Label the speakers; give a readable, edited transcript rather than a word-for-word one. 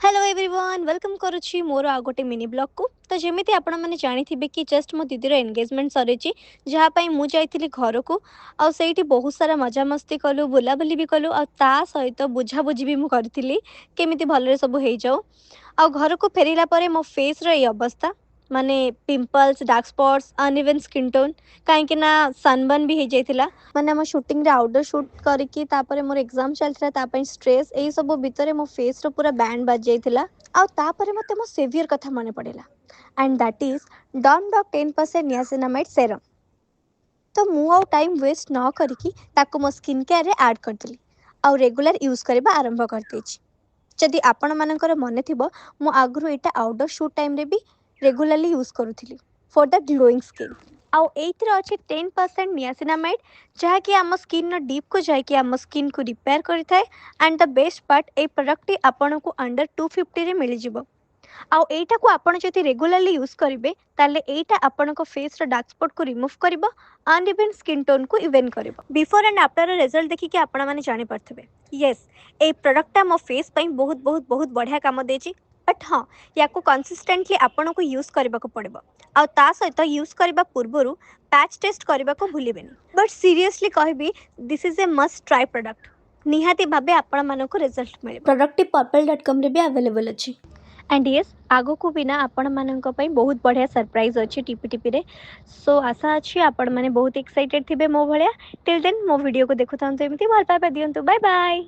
Speaker 1: Hello everyone welcome करुच्ची मोर आ गोटे mini blog को। तो जमी आपण मैंने जानी कि जस्ट मो दीदीर एंगेजमेंट सरी जहाँपाई मुझे घर को आईटी बहुत सारा मजामस्ती कलु बुलाबुली भी कलु आ सहित बुझाबुझी भी मुझे केमी भलरे सब हो जाऊ आ घर को फेरला मो फेस रो ये अवस्था माने pimples dark spots uneven skin tone कहीं सनबर्न भी हो जाता माने आम शूटिंग रे आउटडोर शूट करके मोर एग्जाम चलता स्ट्रेस यही सब भितर मो फेस रो पूरा बैंड बाज जाता आउे मत मो सेवियर कथा मन पड़ा एंड दैट इज डॉन डॉक 10% नियासिनामाइड सेरम। तो मु आउ टाइम वेस्ट न करिकी ताको मो स्किन केयर रे ऐड करदेली आउ रेगुलर यूज करबा आरंभ कर देछि। जदि आपण मानकर मन थिबो मु आगु एटा आउटडोर शूट टाइम रे भी रेगुलरली यूज करूथिली फॉर द ग्लोइंग स्किन। आउ एइथरे अछि 10% नियासिनामाइड जहाँकि आम स्किन डीप को जाकि आम स्किन को रिपेयर करिथाए एंड द बेस्ट पार्ट ए प्रोडक्ट आपन को अंडर 250 रे मिल जिवो। आउ एटा को आपण जति रेगुलरली यूज करिवे ताले एटा आपण को फेस रो डार्क स्पॉट को रिमूव करिवो अनइवन स्किन टोन को इवन करिवो। बिफोर एंड आफ्टर रिजल्ट देखि कि आपण माने जानि परथिबे यस ए प्रोडक्ट मो फेस पई बहुत बहुत बहुत बढ़िया काम देछि। बट हाँ या को कंसिस्टेंटली आपण को यूज करबा को पड़िबो आ ता सहित यूज करबा पूर्वरु पैच टेस्ट करबा को भूलिबेनी। बट सीरियसली कहबी this is a must try product निहाती भाबे आपण मानको को रिजल्ट मिले। प्रोडक्ट purple.com रे भी अवेलेबल अछि एंड येस आगो को बिना आपण मानक पई बहुत बढ़िया सरप्राइज अच्छी टीपी टीपी रे। सो आशा अच्छी आपण माने बहुत एक्साइटेड थिबे मो भलिया। टिल देन मो वीडियो को देखुथांतु एमती भल पाइबा दियंतु। Bye bye.